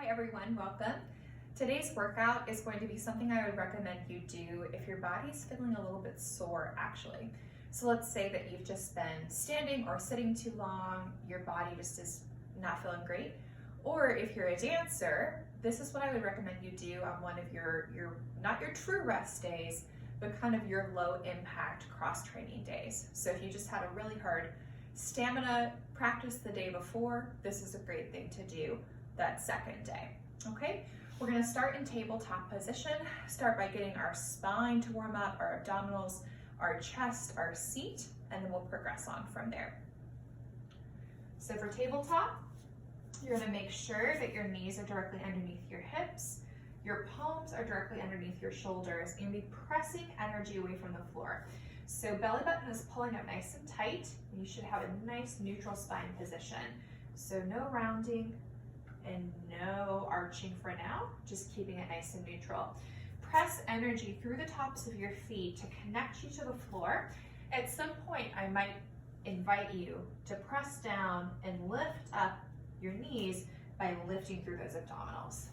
Hi everyone, welcome. Today's workout is going to be something I would recommend you do if your body's feeling a little bit sore actually. So let's say that you've just been standing or sitting too long, your body just is not feeling great. Or if you're a dancer, this is what I would recommend you do on one of your not your true rest days, but kind of your low impact cross training days. So if you just had a really hard stamina practice the day before, this is a great thing to do that second day. Okay, we're going to start in tabletop position. Start by getting our spine to warm up, our abdominals, our chest, our seat, and then we'll progress on from there. So for tabletop, you're going to make sure that your knees are directly underneath your hips, your palms are directly underneath your shoulders, and be pressing energy away from the floor. So belly button is pulling up nice and tight. You should have a nice neutral spine position. So no rounding and no arching for now, just keeping it nice and neutral. Press energy through the tops of your feet to connect you to the floor. At some point, I might invite you to press down and lift up your knees by lifting through those abdominals.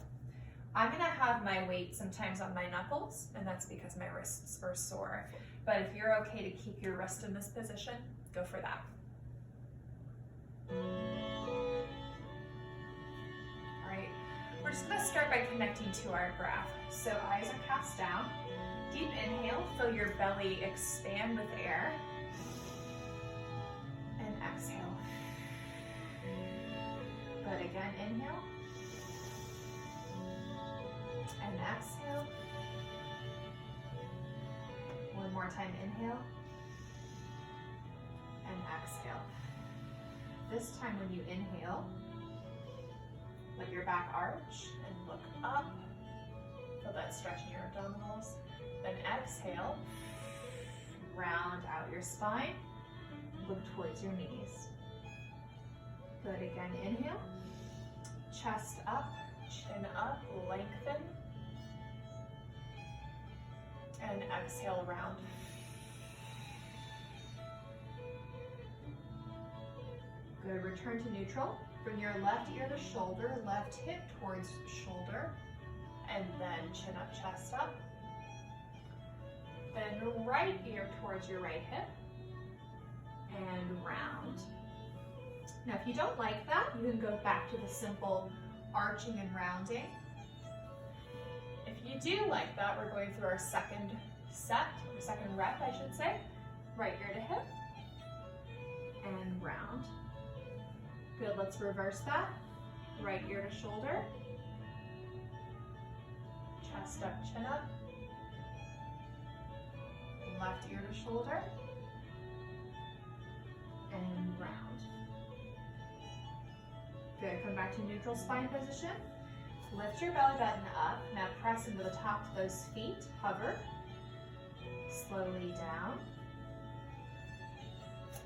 I'm gonna have my weight sometimes on my knuckles, and that's because my wrists are sore. But if you're okay to keep your wrist in this position, go for that. All right, we're just gonna start by connecting to our breath. So eyes are cast down. Deep inhale, feel your belly expand with air. And exhale. Good, again, inhale. And exhale. One more time, inhale. And exhale. This time when you inhale, let your back arch and look up. Feel that stretch in your abdominals. Then exhale, round out your spine, look towards your knees. Good, again, inhale. Chest up, chin up, lengthen. And exhale, round. Good, return to neutral. Bring your left ear to shoulder, left hip towards shoulder, and then chin up, chest up. Then right ear towards your right hip, and round. Now if you don't like that, you can go back to the simple arching and rounding. If you do like that, we're going through our second set, or second rep, I should say. Right ear to hip, and round. Good, let's reverse that. Right ear to shoulder. Chest up, chin up. Left ear to shoulder. And round. Good, come back to neutral spine position. Lift your belly button up. Now press into the top of those feet. Hover. Slowly down.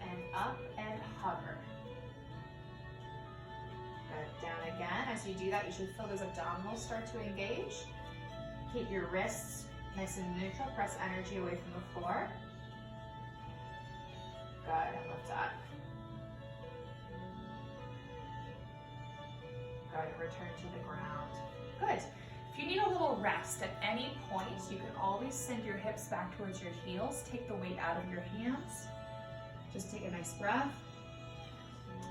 And up and hover. Good, down again. As you do that, you should feel those abdominals start to engage. Keep your wrists nice and neutral. Press energy away from the floor. Good, and lift up. Good, return to the ground. Good. If you need a little rest at any point, you can always send your hips back towards your heels. Take the weight out of your hands. Just take a nice breath.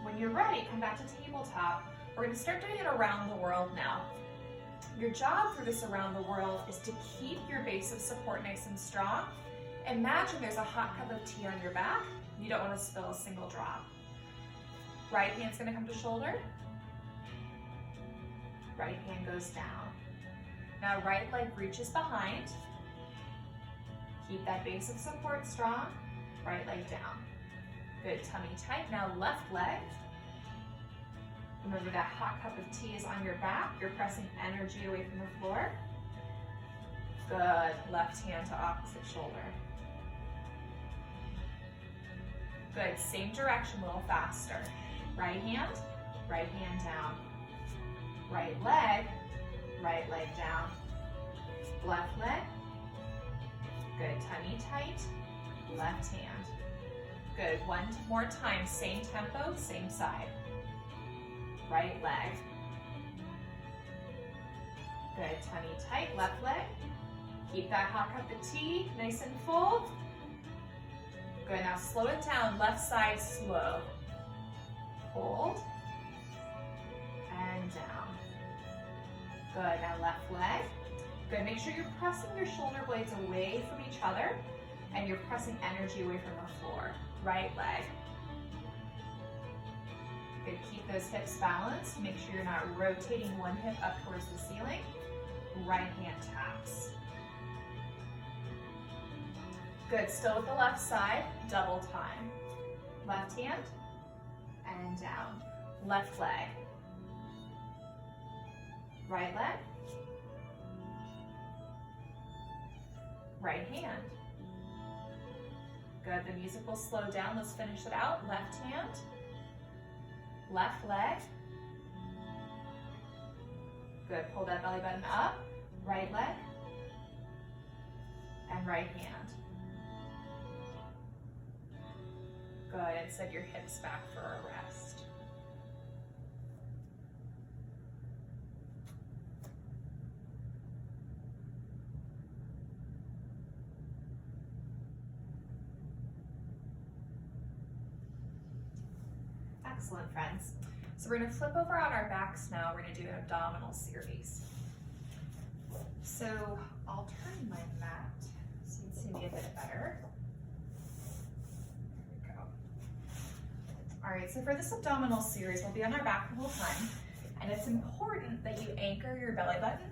When you're ready, come back to tabletop. We're going to start doing it around the world now. Your job for this around the world is to keep your base of support nice and strong. Imagine there's a hot cup of tea on your back. You don't want to spill a single drop. Right hand's going to come to shoulder. Right hand goes down. Now right leg reaches behind. Keep that base of support strong. Right leg down. Good, tummy tight. Now left leg. Remember that hot cup of tea is on your back. You're pressing energy away from the floor. Good, left hand to opposite shoulder. Good, same direction, a little faster. Right hand down. Right leg down. Left leg. Good, tummy tight. Left hand. Good, one more time, same tempo, same side. Right leg. Good, tummy tight, left leg. Keep that hot cup of tea nice and full. Good, now slow it down, left side slow. Hold, and down. Good, now left leg. Good, make sure you're pressing your shoulder blades away from each other and you're pressing energy away from the floor. Right leg. Good, keep those hips balanced. Make sure you're not rotating one hip up towards the ceiling. Right hand taps. Good, still with the left side, double time. Left hand, and down. Left leg. Right leg. Right hand. Good, the music will slow down. Let's finish it out. Left hand, left leg. Good, pull that belly button up. Right leg, and right hand. Good, and set your hips back for a rest. Excellent, friends. So we're gonna flip over on our backs now. We're gonna do an abdominal series. So I'll turn my mat so you can see me a bit better. There we go. All right, so for this abdominal series, we'll be on our back the whole time. And it's important that you anchor your belly button,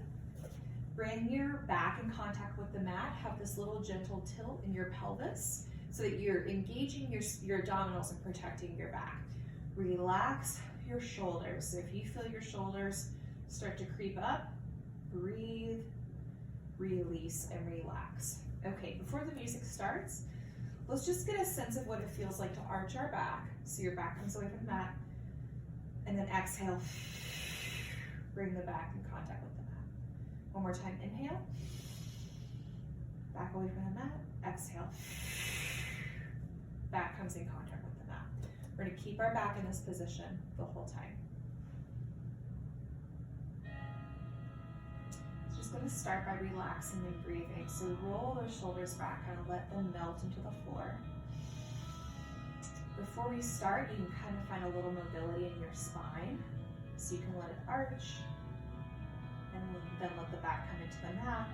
bring your back in contact with the mat, have this little gentle tilt in your pelvis so that you're engaging your abdominals and protecting your back. Relax your shoulders. So if you feel your shoulders start to creep up, breathe, release, and relax. Okay, before the music starts, let's just get a sense of what it feels like to arch our back. So your back comes away from the mat, and then exhale, bring the back in contact with the mat. One more time, inhale, back away from the mat, exhale, back comes in contact with the mat. We're gonna keep our back in this position the whole time. Just gonna start by relaxing and breathing. So roll those shoulders back, kind of let them melt into the floor. Before we start, you can kind of find a little mobility in your spine. So you can let it arch, and then let the back come into the mat,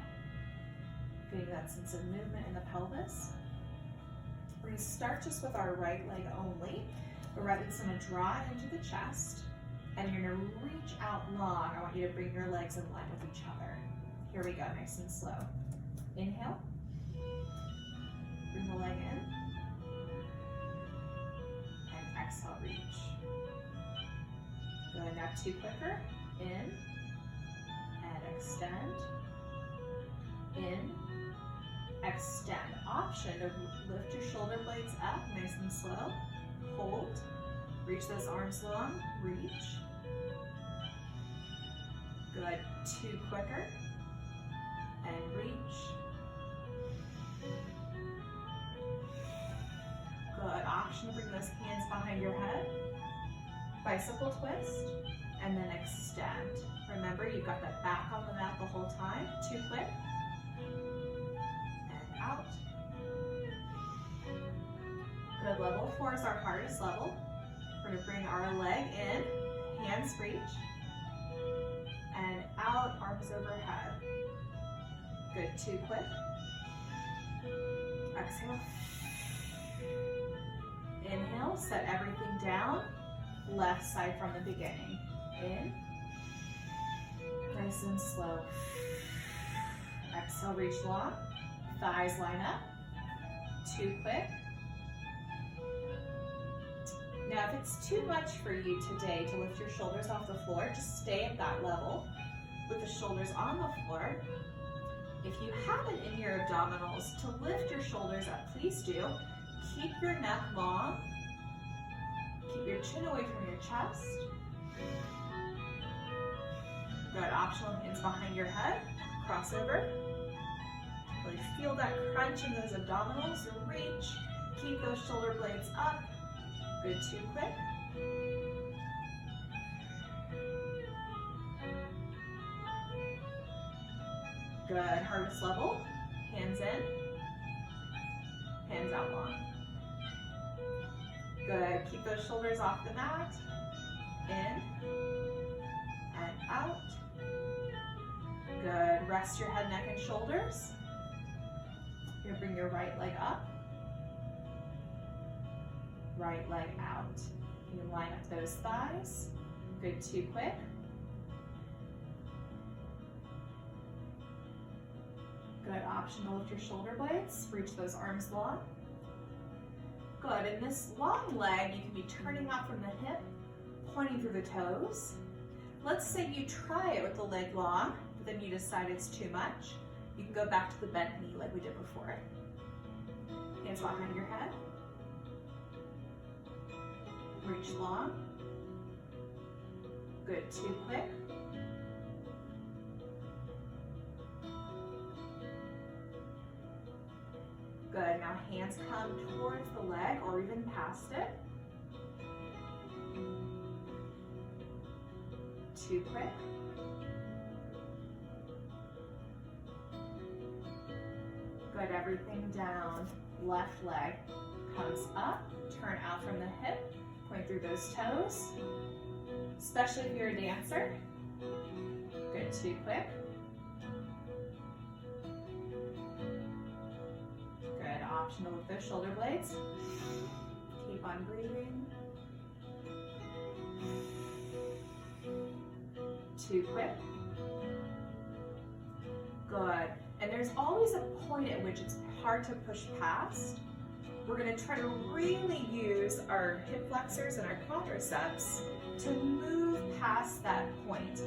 getting that sense of movement in the pelvis. We're gonna start just with our right leg only. The right leg's gonna draw into the chest, and you're gonna reach out long. I want you to bring your legs in line with each other. Here we go, nice and slow. Inhale, bring the leg in, and exhale, reach. Good, now two quicker. In, and extend. In, extend. Option to lift your shoulder blades up, nice and slow. Hold, reach those arms long, reach. Good, two quicker. And reach. Good, option to bring those hands behind your head. Bicycle twist, and then extend. Remember, you've got that back on the mat the whole time. Two quick. And out. Good, level 4 is our hardest level. We're gonna bring our leg in, hands reach, and out, arms overhead. Good, two quick. Exhale. Inhale, set everything down. Left side from the beginning. In. Nice and slow. Exhale, reach long. Thighs line up. Two quick. Now, if it's too much for you today to lift your shoulders off the floor, just stay at that level with the shoulders on the floor. If you have it in your abdominals to lift your shoulders up, please do. Keep your neck long. Keep your chin away from your chest. Good, optional hands behind your head. Crossover. Really feel that crunch in those abdominals. Reach. Keep those shoulder blades up. Good, two quick. Good, hardest level. Hands in, hands out long. Good, keep those shoulders off the mat. In and out. Good, rest your head, neck, and shoulders. You're gonna bring your right leg up. Right leg out. You can line up those thighs. Good, 2 quick. Good, option to lift your shoulder blades. Reach those arms long. Good, in this long leg, you can be turning out from the hip, pointing through the toes. Let's say you try it with the leg long, but then you decide it's too much. You can go back to the bent knee like we did before. Hands behind your head. Reach long. Good, 2 quick. Good, now hands come towards the leg or even past it. 2 quick. Good, everything down. Left leg comes up, turn out from the hip, point through those toes, especially if you're a dancer. Good, 2 quick. Good, optional with those shoulder blades. Keep on breathing. 2 quick. Good. And there's always a point at which it's hard to push past. We're going to try to really use our hip flexors and our quadriceps to move past that point.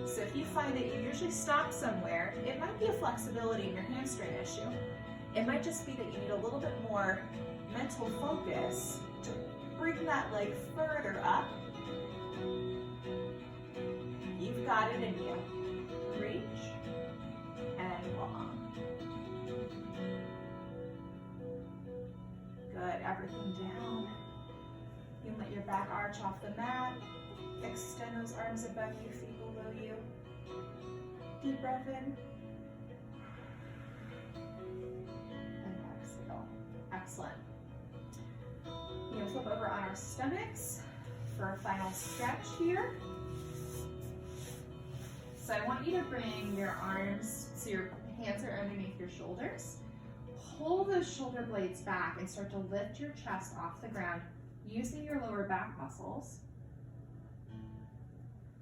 So if you find that you usually stop somewhere, it might be a flexibility in your hamstring issue. It might just be that you need a little bit more mental focus to bring that leg further up. You've got it in you. Reach and long. Good, everything down. You can let your back arch off the mat. Extend those arms above you, feet below you. Deep breath in. And exhale. Excellent. You can flip over on our stomachs for a final stretch here. So I want you to bring your arms so your hands are underneath your shoulders. Pull those shoulder blades back and start to lift your chest off the ground using your lower back muscles.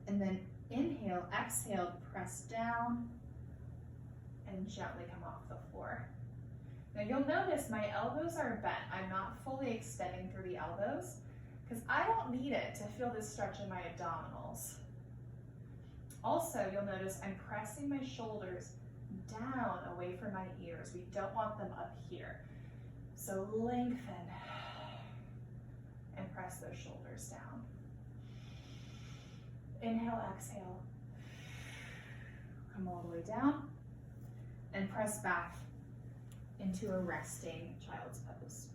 And then inhale, exhale, press down and gently come off the floor. Now you'll notice my elbows are bent. I'm not fully extending through the elbows because I don't need it to feel this stretch in my abdominals. Also, you'll notice I'm pressing my shoulders down away from my ears. We don't want them up here. So lengthen and press those shoulders down. Inhale, exhale. Come all the way down and press back into a resting child's pose.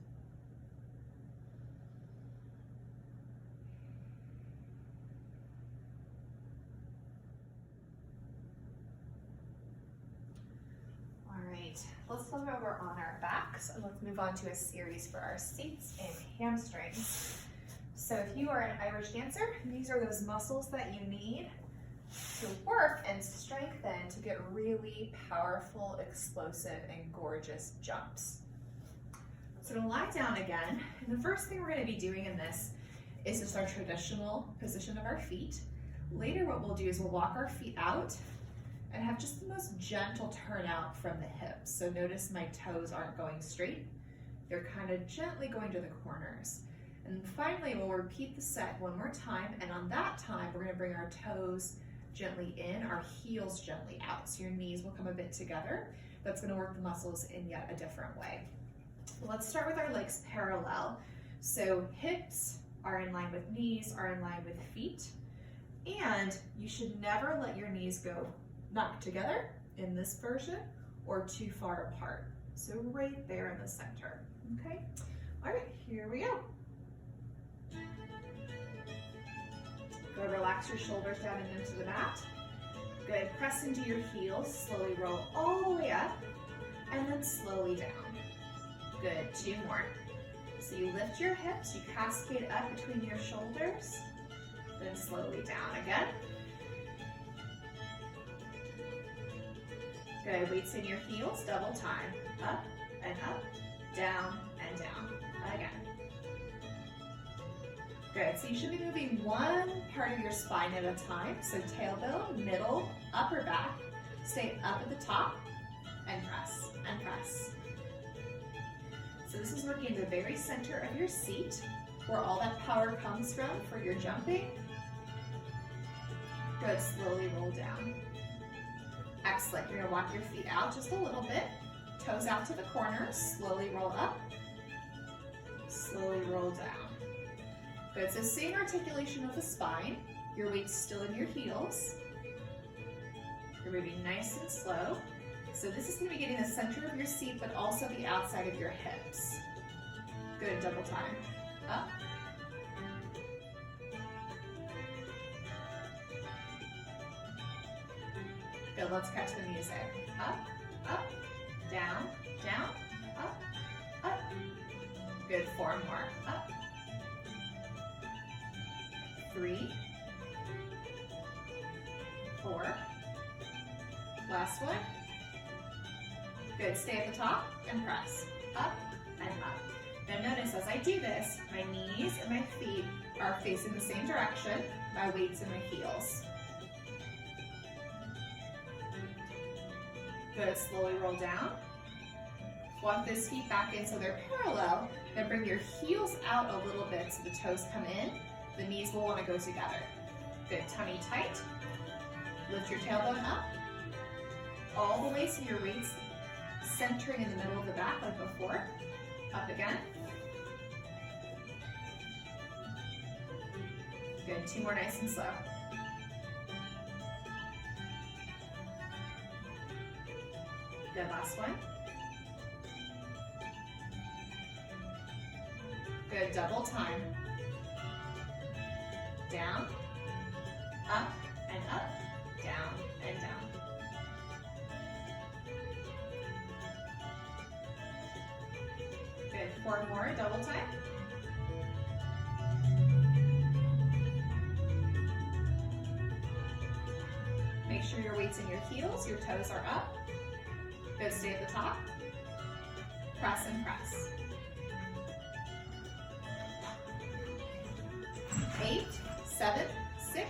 Let's flip over on our backs and let's move on to a series for our seats and hamstrings. So if you are an Irish dancer, these are those muscles that you need to work and strengthen to get really powerful, explosive, and gorgeous jumps. So to lie down again, and the first thing we're going to be doing in this is just our traditional position of our feet. Later what we'll do is we'll walk our feet out and have just the most gentle turnout from the hips. So notice my toes aren't going straight. They're kind of gently going to the corners. And finally, we'll repeat the set one more time. And on that time, we're gonna bring our toes gently in, our heels gently out. So your knees will come a bit together. That's gonna work the muscles in yet a different way. Let's start with our legs parallel. So hips are in line with knees, are in line with feet. And you should never let your knees go knocked together in this version or too far apart. So right there in the center, okay? All right, here we go. Go relax your shoulders down and into the mat. Good, press into your heels, slowly roll all the way up, and then slowly down. Good, 2 more. So you lift your hips, you cascade up between your shoulders, then slowly down again. Good, weights in your heels, double time. Up and up, down and down. Again. Good, so you should be moving one part of your spine at a time. So tailbone, middle, upper back. Stay up at the top and press and press. So this is working in the very center of your seat where all that power comes from for your jumping. Good, slowly roll down. Excellent, you're gonna walk your feet out just a little bit. Toes out to the corners, slowly roll up, slowly roll down. Good, so same articulation of the spine. Your weight's still in your heels. You're moving nice and slow. So this is gonna be getting the center of your seat, but also the outside of your hips. Good, double time. Up. Good, let's catch the music. Up, up, down, down, up, up. Good, 4 more. Up. 3, 4. Last one. Good, stay at the top and press. Up and up. Now notice as I do this, my knees and my feet are facing the same direction. My weight's in my heels. Good, slowly roll down. Walk those feet back in so they're parallel. Then bring your heels out a little bit so the toes come in. The knees will want to go together. Good, tummy tight. Lift your tailbone up. All the way so your weight's centering in the middle of the back like before. Up again. Good, 2 more nice and slow. Good, last one. Good, double time. Down, up and up, down and down. Good, 4 more, double time. Make sure your weight's in your heels, your toes are up. Good, stay at the top. Press and press. 8, 7, 6,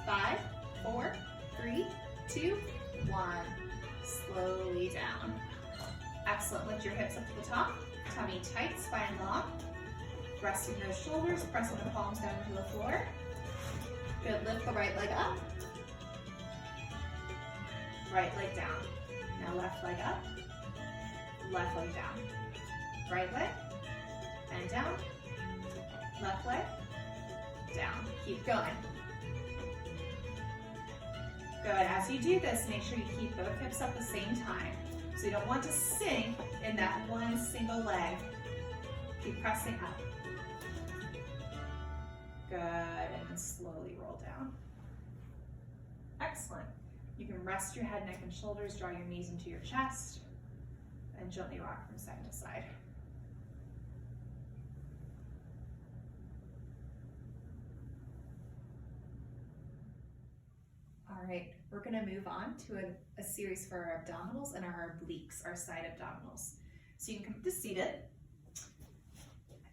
5, 4, 3, 2, 1. Slowly down. Excellent, lift your hips up to the top. Tummy tight, spine long. Resting those shoulders, pressing the palms down into the floor. Good, lift the right leg up. Right leg down. Now left leg up, left leg down. Right leg, and down. Left leg, down. Keep going. Good, as you do this, make sure you keep both hips up at the same time. So you don't want to sink in that one single leg. Keep pressing up. Good, and then slowly roll down. Excellent. You can rest your head, neck, and shoulders, draw your knees into your chest, and gently rock from side to side. All right, we're gonna move on to a series for our abdominals and our obliques, our side abdominals. So you can come to seated.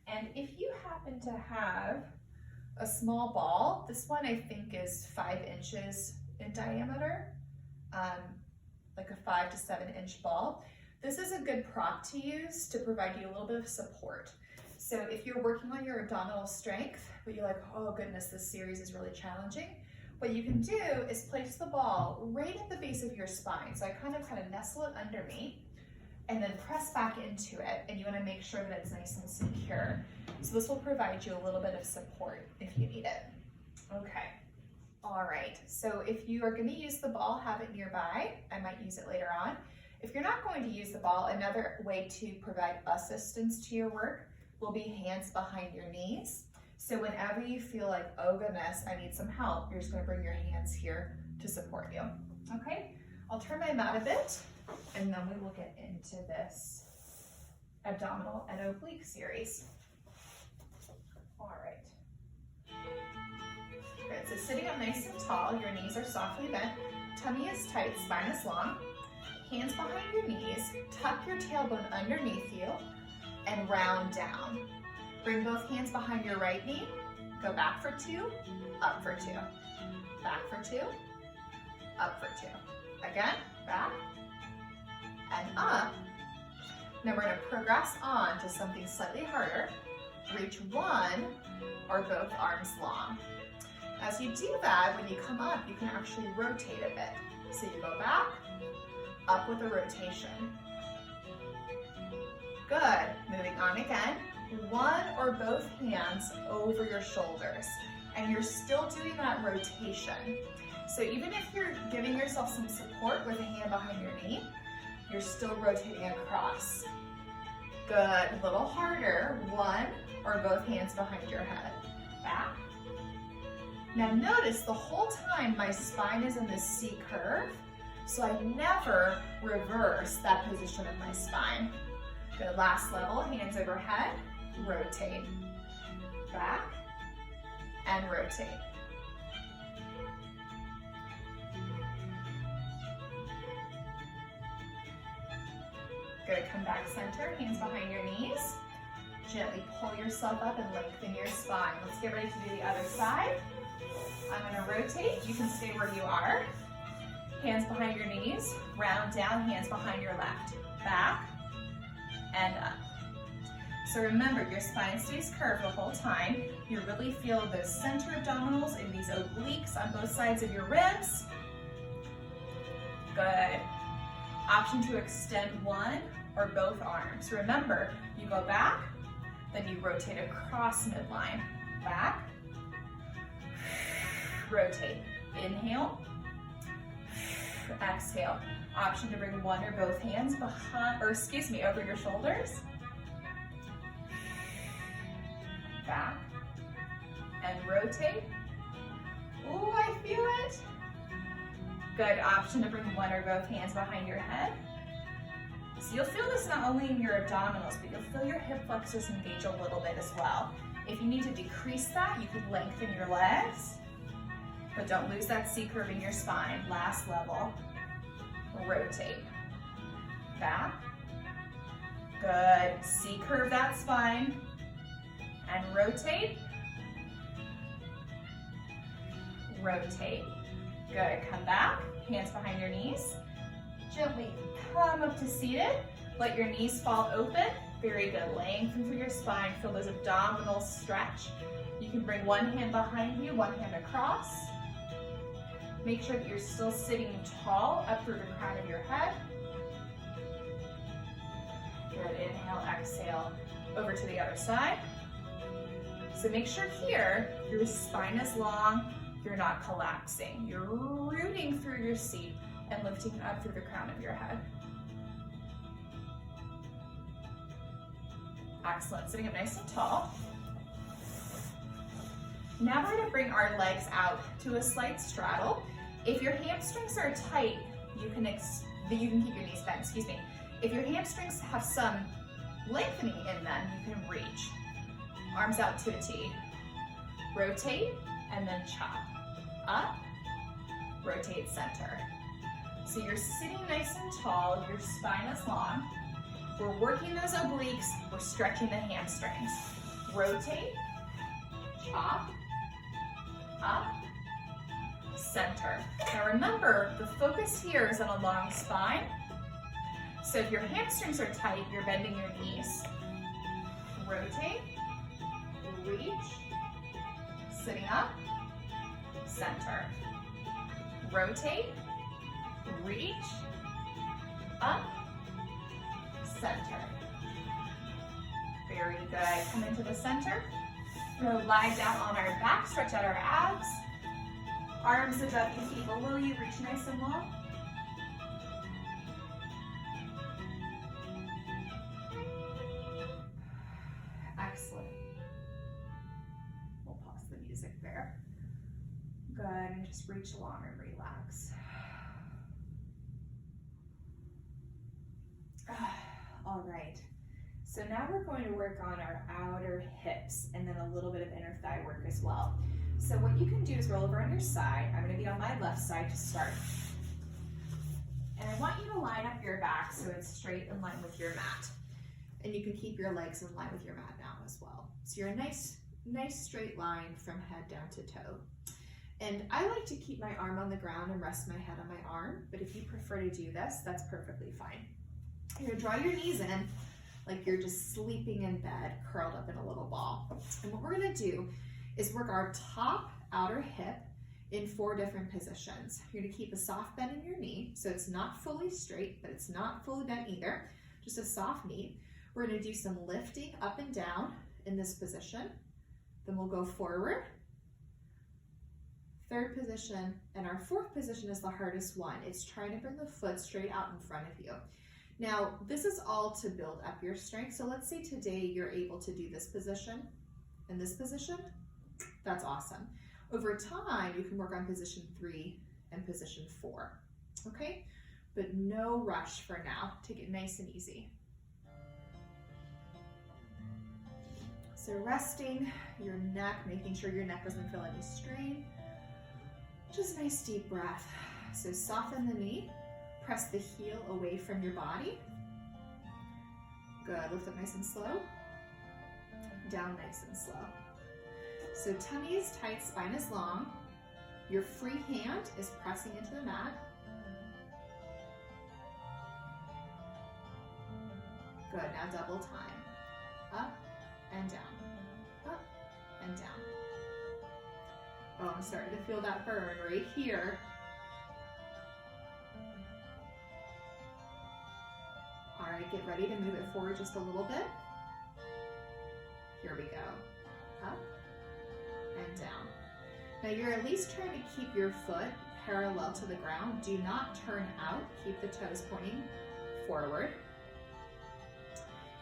And if you happen to have a small ball, this one I think is 5 inches in diameter, like a 5 to 7 inch ball. This is a good prop to use to provide you a little bit of support. So if you're working on your abdominal strength, but you're like, oh goodness, this series is really challenging, what you can do is place the ball right at the base of your spine. So I kind of nestle it under me and then press back into it. And you wanna make sure that it's nice and secure. So this will provide you a little bit of support if you need it. Okay. All right, so if you are going to use the ball, have it nearby. I might use it later on. If you're not going to use the ball, another way to provide assistance to your work will be hands behind your knees. So whenever you feel like, oh goodness, I need some help, you're just going to bring your hands here to support you. Okay, I'll turn my mat a bit, and then we will get into this abdominal and oblique series. All right. Good, so sitting up nice and tall, your knees are softly bent, tummy is tight, spine is long, hands behind your knees, tuck your tailbone underneath you, and round down. Bring both hands behind your right knee, go back for 2, up for 2, back for 2, up for 2. Again, back and up. Now we're going to progress on to something slightly harder. Reach one or both arms long. As you do that, when you come up, you can actually rotate a bit. So you go back, up with a rotation. Good. Moving on again. One or both hands over your shoulders. And you're still doing that rotation. So even if you're giving yourself some support with a hand behind your knee, you're still rotating across. Good. A little harder. One or both hands behind your head. Back. Now notice the whole time my spine is in this C curve, so I never reverse that position of my spine. Good. Last level, hands overhead, rotate. Back and rotate. Good, come back center, hands behind your knees. Gently pull yourself up and lengthen your spine. Let's get ready to do the other side. I'm gonna rotate, you can stay where you are. Hands behind your knees, round down, hands behind your left. Back and up. So remember, your spine stays curved the whole time. You really feel those center abdominals and these obliques on both sides of your ribs. Good. Option to extend one or both arms. Remember, you go back, then you rotate across midline. Back, rotate. Inhale, exhale. Option to bring one or both hands behind, over your shoulders. Back and rotate. Ooh, I feel it. Good. Option to bring one or both hands behind your head. So you'll feel this not only in your abdominals, but you'll feel your hip flexors engage a little bit as well. If you need to decrease that, you could lengthen your legs, but don't lose that C curve in your spine. Last level. Rotate. Back. Good. C curve that spine. And rotate. Rotate. Good. Come back. Hands behind your knees. Gently come up to seated. Let your knees fall open. Very good. Lengthen through your spine. Feel those abdominals stretch. You can bring one hand behind you, one hand across. Make sure that you're still sitting tall up through the crown of your head. Good. Inhale, exhale. Over to the other side. So make sure here your spine is long. You're not collapsing. You're rooting through your seat and lifting up through the crown of your head. Excellent. Sitting up nice and tall. Now we're going to bring our legs out to a slight straddle. If your hamstrings are tight, you can keep your knees bent, If your hamstrings have some lengthening in them, you can reach. Arms out to a T. Rotate and then chop. Up, rotate center. So you're sitting nice and tall, your spine is long. We're working those obliques, we're stretching the hamstrings. Rotate, chop, up, center. Now remember, the focus here is on a long spine. So if your hamstrings are tight, you're bending your knees. Rotate, reach, sitting up, center. Rotate, reach, up, center. Very good. Come into the center. We're going to lie down on our back, stretch out our abs. Arms above your feet below you, reach nice and long. Excellent. We'll pause the music there. Good, and just reach along and relax. So now we're going to work on our outer hips and then a little bit of inner thigh work as well. So what you can do is roll over on your side. I'm going to be on my left side to start. And I want you to line up your back so it's straight in line with your mat. And you can keep your legs in line with your mat now as well. So you're a nice straight line from head down to toe. And I like to keep my arm on the ground and rest my head on my arm, but if you prefer to do this, that's perfectly fine. You're gonna draw your knees in like you're just sleeping in bed, curled up in a little ball. And what we're gonna do is work our top outer hip in 4 different positions. You're gonna keep a soft bend in your knee, so it's not fully straight, but it's not fully bent either, just a soft knee. We're gonna do some lifting up and down in this position. Then we'll go forward. 3rd position, and our 4th position is the hardest one. It's trying to bring the foot straight out in front of you. Now, this is all to build up your strength. So let's say today you're able to do this position and this position. That's awesome. Over time, you can work on position 3 and position 4, okay? But no rush for now. Take it nice and easy. So resting your neck, making sure your neck doesn't feel any strain. Just nice deep breath. So soften the knee, press the heel away from your body. Good, lift up nice and slow. Down nice and slow. So tummy is tight, spine is long. Your free hand is pressing into the mat. Good, now double time. Up and down, up and down. Oh, I'm starting to feel that burn right here. All right, get ready to move it forward just a little bit. Here we go. Up and down. Now you're at least trying to keep your foot parallel to the ground. Do not turn out. Keep the toes pointing forward.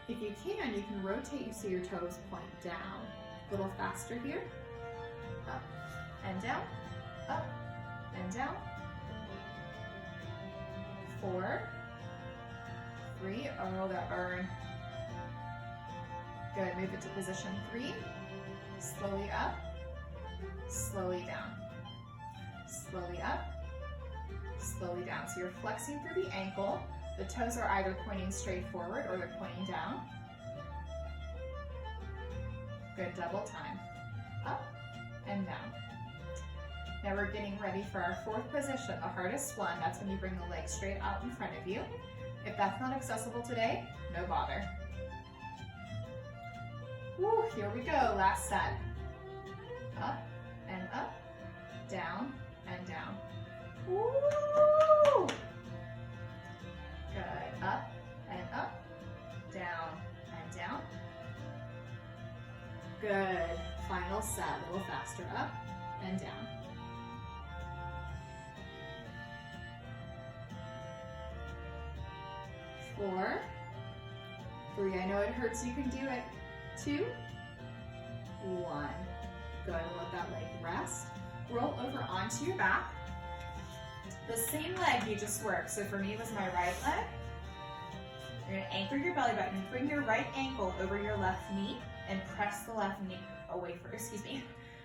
If you can rotate so your toes point down. A little faster here. Up and down, up and down. 4, 3, oh, that burn. Good, move it to position 3. Slowly up, slowly down. Slowly up, slowly down. So you're flexing through the ankle. The toes are either pointing straight forward or they're pointing down. Good, double time. Up and down. Now we're getting ready for our 4th position, the hardest one. That's when you bring the legs straight out in front of you. If that's not accessible today, no bother. Woo, here we go, last set. Up and up, down and down. Woo! Good, up and up, down and down. Good, final set, a little faster, up and down. 4, 3, I know it hurts, you can do it. 2, 1. Good, let that leg rest. Roll over onto your back. The same leg you just worked, so for me it was my right leg. You're gonna anchor your belly button, bring your right ankle over your left knee and press the left knee away from,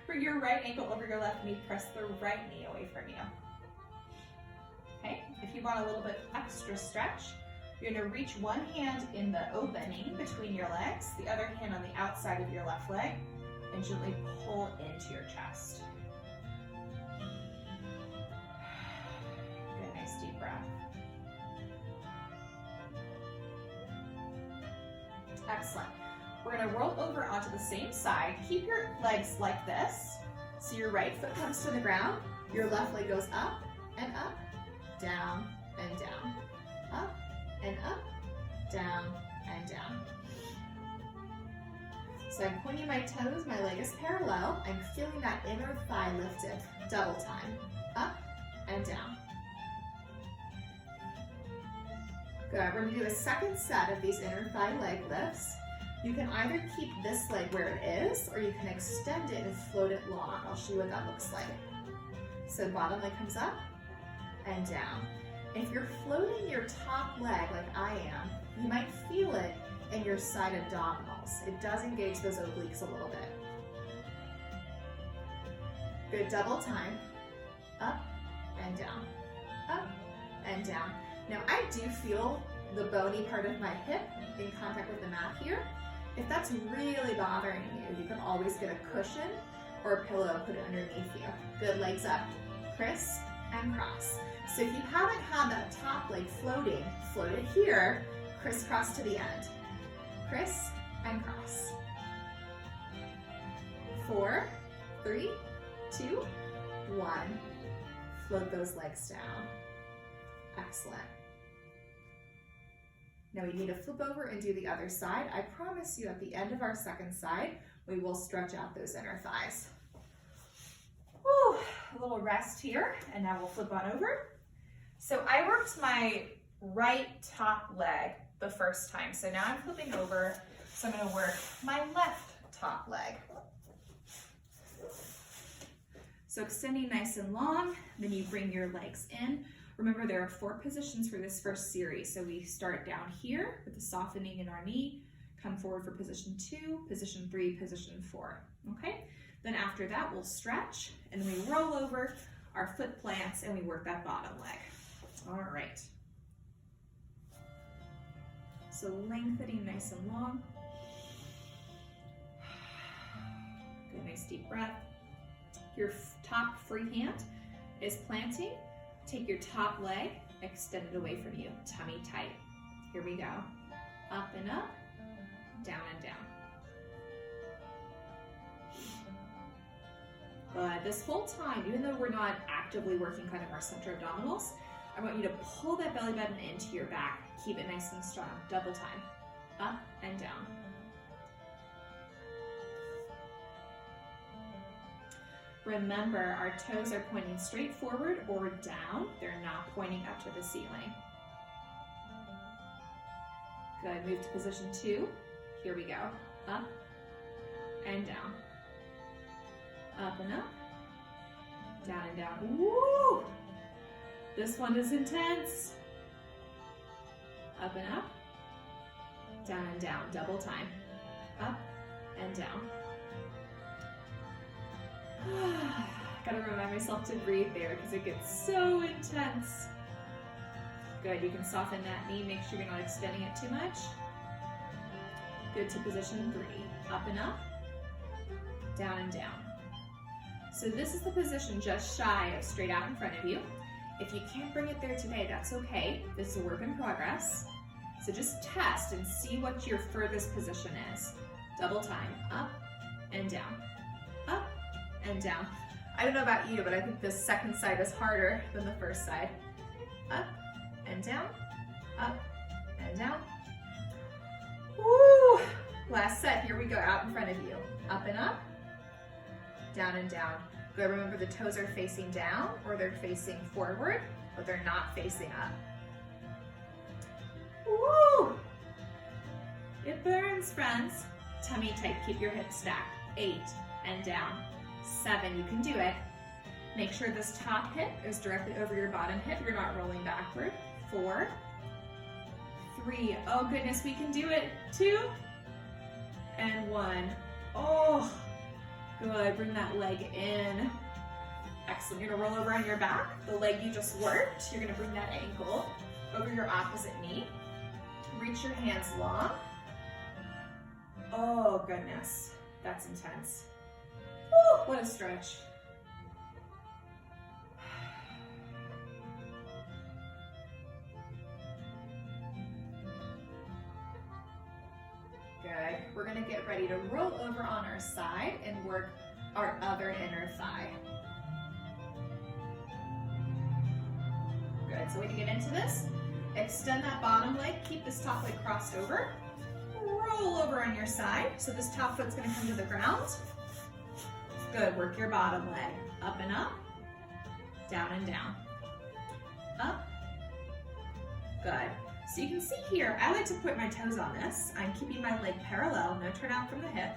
bring your right ankle over your left knee, press the right knee away from you. Okay, if you want a little bit extra stretch, you're gonna reach one hand in the opening between your legs, the other hand on the outside of your left leg, and gently pull into your chest. Good, nice deep breath. Excellent. We're gonna roll over onto the same side. Keep your legs like this. So your right foot comes to the ground, your left leg goes up and up, down and down, up and up, down and down. So I'm pointing my toes, my leg is parallel. I'm feeling that inner thigh lifted. Double time, up and down. Good, we're gonna do a second set of these inner thigh leg lifts. You can either keep this leg where it is, or you can extend it and float it long. I'll show you what that looks like. So bottom leg comes up and down. If you're floating your top leg like I am, you might feel it and your side abdominals. It does engage those obliques a little bit. Good, double time. Up and down, up and down. Now I do feel the bony part of my hip in contact with the mat here. If that's really bothering you, you can always get a cushion or a pillow and put it underneath you. Good, legs up, criss and cross. So if you haven't had that top leg floating, float it here, crisscross to the end. Criss and cross. 4, 3, 2, 1. Float those legs down. Excellent. Now we need to flip over and do the other side. I promise you at the end of our second side, we will stretch out those inner thighs. Whew, a little rest here, and now we'll flip on over. So I worked my right top leg the first time. So now I'm flipping over, so I'm gonna work my left top leg. So extending nice and long, then you bring your legs in. Remember, there are 4 positions for this first series. So we start down here with the softening in our knee, come forward for position 2, position 3, position 4, okay? Then after that, we'll stretch, and then we roll over, our foot plants, and we work that bottom leg. All right. So lengthening nice and long. Good, nice deep breath. Your top free hand is planting. Take your top leg, extend it away from you, tummy tight. Here we go. Up and up, down and down. But this whole time, even though we're not actively working kind of our center abdominals, I want you to pull that belly button into your back. Keep it nice and strong. Double time. Up and down. Remember, our toes are pointing straight forward or down. They're not pointing up to the ceiling. Good, move to position 2. Here we go. Up and down. Up and up. Down and down. Woo! This one is intense. Up and up. Down and down. Double time. Up and down. Gotta remind myself to breathe there because it gets so intense. Good, you can soften that knee, make sure you're not extending it too much. Good, to position 3. Up and up, down and down. So this is the position just shy of straight out in front of you. If you can't bring it there today, that's okay. This is a work in progress. So just test and see what your furthest position is. Double time, up and down, up and down. I don't know about you, but I think this second side is harder than the first side. Up and down, up and down. Woo! Last set, here we go, out in front of you. Up and up, down and down. Good, remember the toes are facing down or they're facing forward, but they're not facing up. Woo! It burns, friends. Tummy tight, keep your hips stacked. 8 and down. 7, you can do it. Make sure this top hip is directly over your bottom hip. You're not rolling backward. 4, 3, oh goodness, we can do it. 2, and 1. Oh, good, bring that leg in. Excellent, you're gonna roll over on your back. The leg you just worked, you're gonna bring that ankle over your opposite knee. Reach your hands long. Oh goodness, that's intense. Woo, what a stretch. Good. We're going to get ready to roll over on our side and work our other inner thigh. Good. So when you get into this, extend that bottom leg, keep this top leg crossed over. Roll over on your side. So this top foot's going to come to the ground. Good, work your bottom leg. Up and up, down and down. Up, good. So you can see here, I like to put my toes on this. I'm keeping my leg parallel, no turn out from the hip,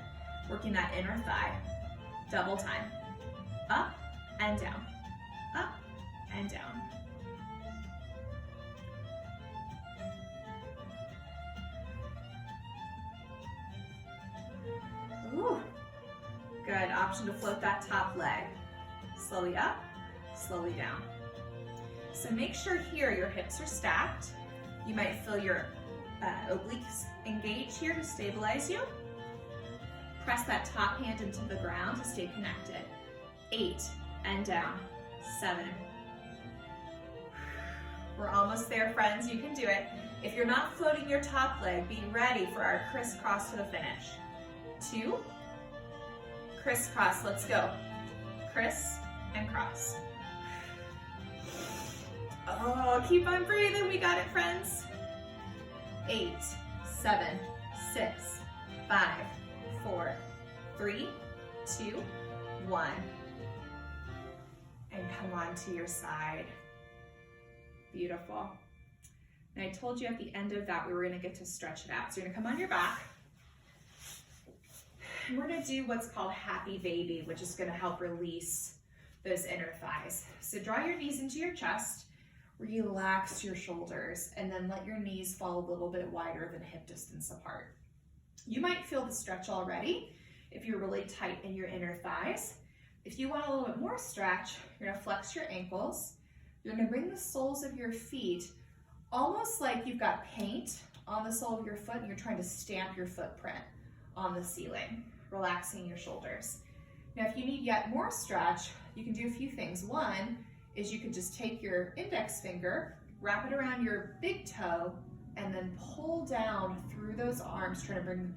working that inner thigh. Double time. Up and down, up and down. Good, option to float that top leg. Slowly up, slowly down. So make sure here your hips are stacked. You might feel your obliques engage here to stabilize you. Press that top hand into the ground to stay connected. 8, and down. 7. We're almost there, friends, you can do it. If you're not floating your top leg, be ready for our crisscross to the finish. 2, crisscross, let's go. Criss and cross. Oh, keep on breathing, we got it, friends. 8, 7, 6, 5, 4, 3, 2, 1. And come on to your side. Beautiful. And I told you at the end of that we were gonna get to stretch it out. So you're gonna come on your back. And we're gonna do what's called happy baby, which is gonna help release those inner thighs. So draw your knees into your chest, relax your shoulders, and then let your knees fall a little bit wider than hip distance apart. You might feel the stretch already if you're really tight in your inner thighs. If you want a little bit more stretch, you're gonna flex your ankles. You're gonna bring the soles of your feet almost like you've got paint on the sole of your foot and you're trying to stamp your footprint on the ceiling, relaxing your shoulders. Now, if you need yet more stretch, you can do a few things. One is you can just take your index finger, wrap it around your big toe, and then pull down through those arms, trying to bring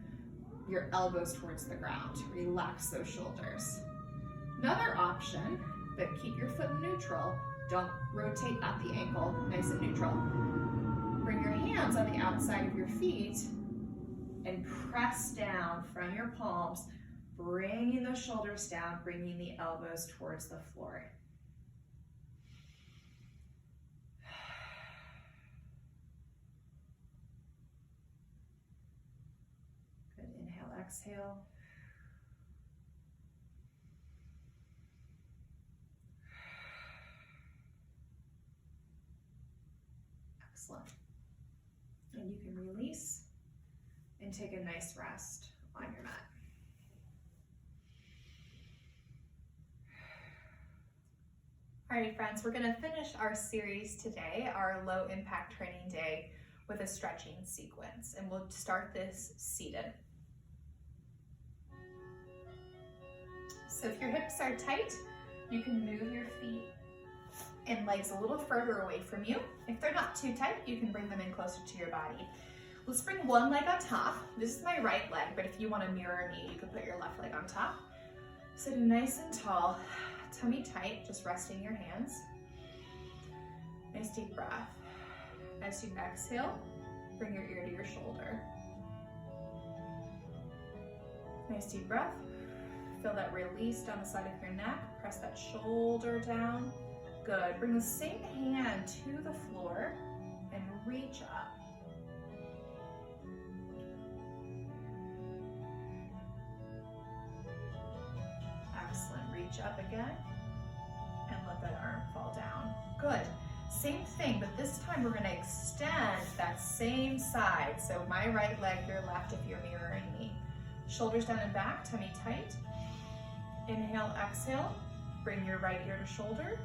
your elbows towards the ground. Relax those shoulders. Another option, but keep your foot neutral. Don't rotate at the ankle, nice and neutral. Bring your hands on the outside of your feet and press down from your palms, bringing those shoulders down, bringing the elbows towards the floor. Good, inhale, exhale. Excellent. And you can release and take a nice rest on your mat. Alrighty, friends, we're gonna finish our series today, our low impact training day, with a stretching sequence. And we'll start this seated. So if your hips are tight, you can move your feet and legs a little further away from you. If they're not too tight, you can bring them in closer to your body. Let's bring one leg on top. This is my right leg, but if you want to mirror me, you can put your left leg on top. Sitting nice and tall, tummy tight, just resting your hands. Nice deep breath. As you exhale, bring your ear to your shoulder. Nice deep breath. Feel that release down the side of your neck. Press that shoulder down. Good. Bring the same hand to the floor and reach up. Excellent. Reach up again and let that arm fall down. Good. Same thing, but this time we're going to extend that same side. So my right leg, your left if you're mirroring me. Shoulders down and back, tummy tight. Inhale, exhale. Bring your right ear to shoulder.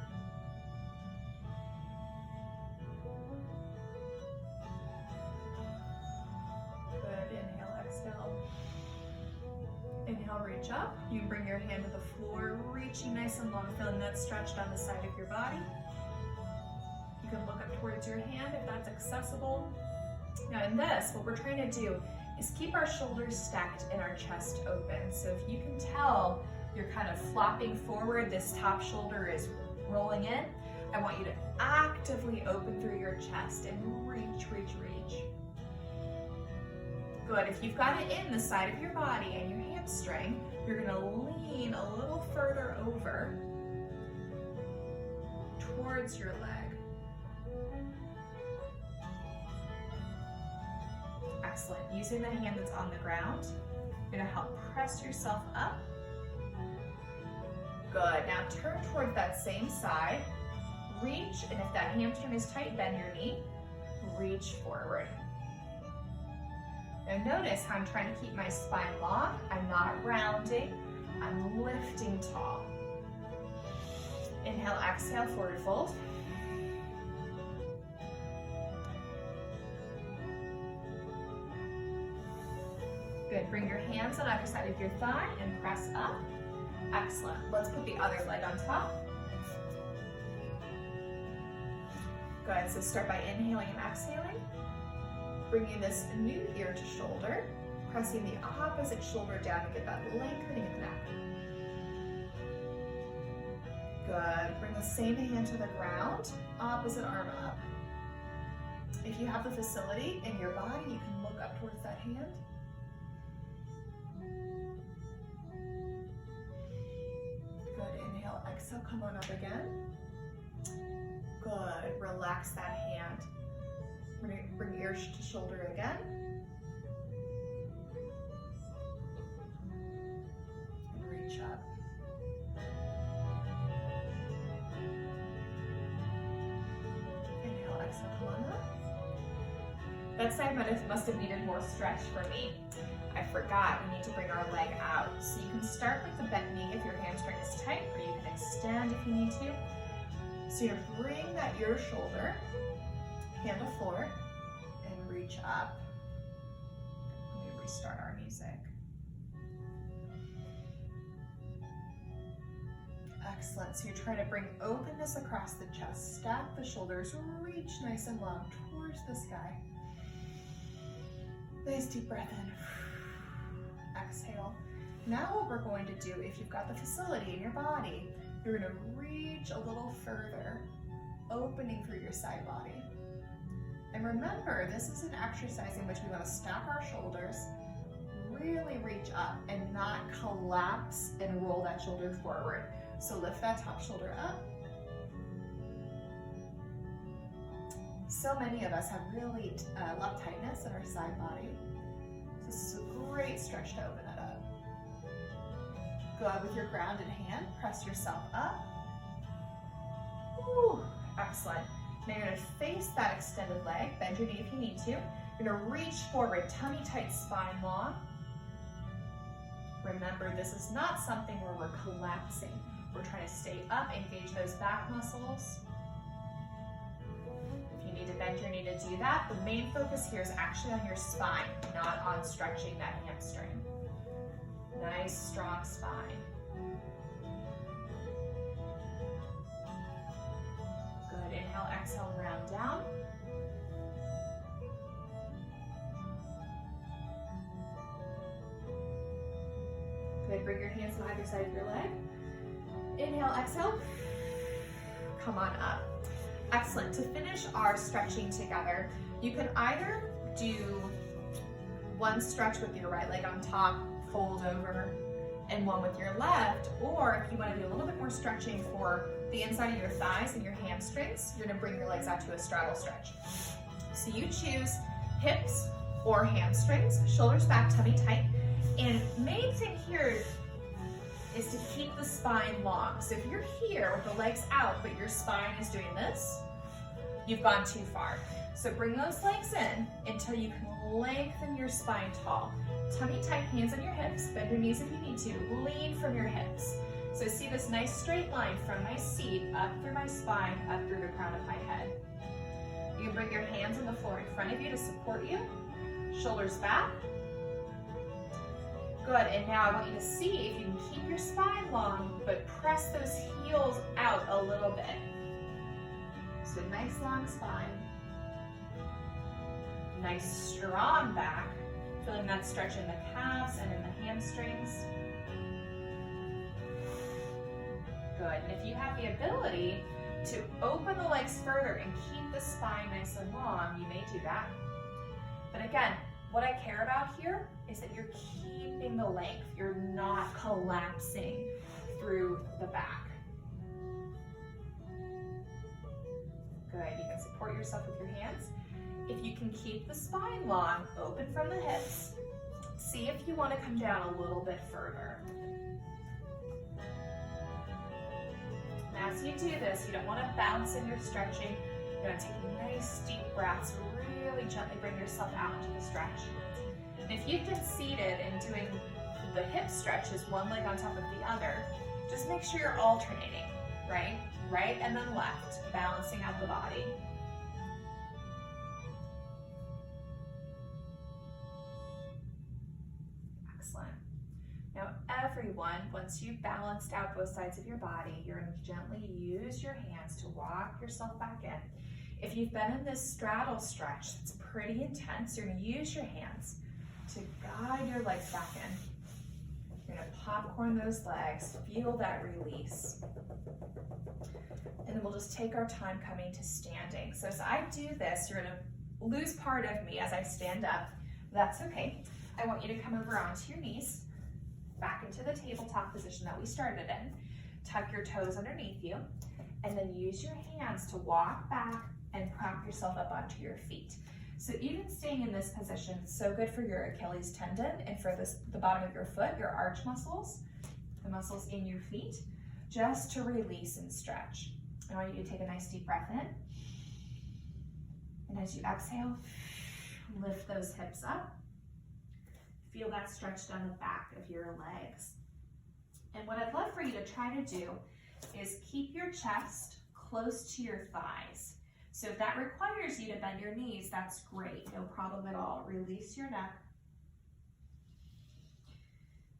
Inhale, reach up. You can bring your hand to the floor, reaching nice and long, feeling that stretch down the side of your body. You can look up towards your hand if that's accessible. Now in this, what we're trying to do is keep our shoulders stacked and our chest open. So if you can tell you're kind of flopping forward, this top shoulder is rolling in, I want you to actively open through your chest and reach, reach, reach. Good. If you've got it in the side of your body and your hamstring, you're going to lean a little further over towards your leg. Excellent. Using the hand that's on the ground, you're going to help press yourself up. Good. Now turn towards that same side. Reach, and if that hamstring is tight, bend your knee. Reach forward. Now notice how I'm trying to keep my spine long. I'm not rounding. I'm lifting tall. Inhale, exhale, forward fold. Good, bring your hands on either side of your thigh and press up. Excellent. Let's put the other leg on top. Good, so start by inhaling and exhaling. Bringing this new ear to shoulder, pressing the opposite shoulder down to get that lengthening of the neck. Good, bring the same hand to the ground, opposite arm up. If you have the facility in your body, you can look up towards that hand. Good, inhale, exhale, come on up again. Good, relax that hand. Bring ear to shoulder again. And reach up. Inhale, exhale, come on up. That side must have needed more stretch for me. I forgot, we need to bring our leg out. So you can start with the bent knee if your hamstring is tight, or you can extend if you need to. So you're gonna bring that ear shoulder, hand to floor, and reach up. Let me restart our music. Excellent, so you're trying to bring openness across the chest, stack the shoulders, reach nice and long towards the sky. Nice deep breath in. Exhale. Now what we're going to do, if you've got the facility in your body, you're going to reach a little further, opening through your side body. And remember, this is an exercise in which we want to stack our shoulders, really reach up and not collapse and roll that shoulder forward. So lift that top shoulder up. So many of us have really a lot of tightness in our side body. So this is a great stretch to open it up. Go out with your grounded hand, press yourself up. Woo, excellent. Now you're gonna face that extended leg, bend your knee if you need to. You're gonna reach forward, tummy tight, spine long. Remember, this is not something where we're collapsing. We're trying to stay up, engage those back muscles. If you need to bend your knee to do that, the main focus here is actually on your spine, not on stretching that hamstring. Nice, strong spine. Good, inhale, exhale, round down. Good, bring your hands on either side of your leg. Inhale, exhale, come on up. Excellent, to finish our stretching together, you can either do one stretch with your right leg on top, fold over, and one with your left, or if you want to do a little bit more stretching for the inside of your thighs and your hamstrings, you're going to bring your legs out to a straddle stretch. So you choose hips or hamstrings, shoulders back, tummy tight, and main thing here is to keep the spine long. So if you're here with the legs out, but your spine is doing this, you've gone too far. So bring those legs in until you can lengthen your spine tall. Tummy tight, hands on your hips, bend your knees if you need to, lean from your hips. So see this nice straight line from my seat, up through my spine, up through the crown of my head. You can bring your hands on the floor in front of you to support you, shoulders back. Good, and now I want you to see if you can keep your spine long, but press those heels out a little bit. So nice long spine. Nice strong back. Feeling that stretch in the calves and in the hamstrings. Good, and if you have the ability to open the legs further and keep the spine nice and long, you may do that. But again, what I care about here is that you're keeping the length. You're not collapsing through the back. Good, you can support yourself with your hands. If you can keep the spine long, open from the hips, see if you want to come down a little bit further. And as you do this, you don't want to bounce in your stretching. You're going to take nice deep breaths, really gently bring yourself out into the stretch. And if you've been seated and doing the hip stretch is one leg on top of the other. Just make sure you're alternating, right? Right and then left, balancing out the body. Excellent. Now everyone, once you've balanced out both sides of your body, you're going to gently use your hands to walk yourself back in. If you've been in this straddle stretch, it's pretty intense, you're going to use your hands to guide your legs back in. You're going to popcorn those legs, feel that release. And then we'll just take our time coming to standing. So as I do this, you're going to lose part of me as I stand up. That's okay. I want you to come over onto your knees, back into the tabletop position that we started in. Tuck your toes underneath you, and then use your hands to walk back and prop yourself up onto your feet. So even staying in this position is so good for your Achilles tendon and for the bottom of your foot, your arch muscles, the muscles in your feet, just to release and stretch. I want you to take a nice deep breath in. And as you exhale, lift those hips up. Feel that stretch down the back of your legs. And what I'd love for you to try to do is keep your chest close to your thighs. So if that requires you to bend your knees, that's great, no problem at all. Release your neck.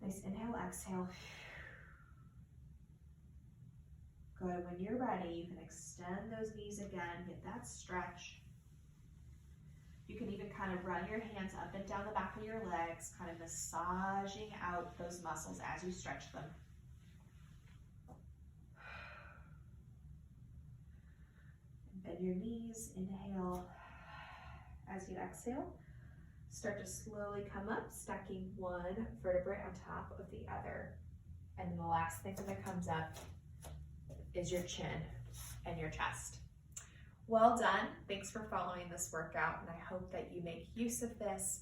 Nice inhale, exhale. Good, when you're ready, you can extend those knees again, get that stretch. You can even kind of run your hands up and down the back of your legs, kind of massaging out those muscles as you stretch them. Bend your knees, inhale. As you exhale, start to slowly come up, stacking one vertebrae on top of the other. And then the last thing that comes up is your chin and your chest. Well done. Thanks for following this workout, and I hope that you make use of this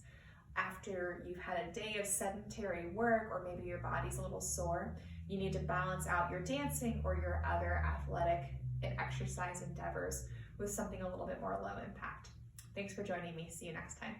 after you've had a day of sedentary work, or maybe your body's a little sore. You need to balance out your dancing or your other athletic and exercise endeavors with something a little bit more low impact. Thanks for joining me. See you next time.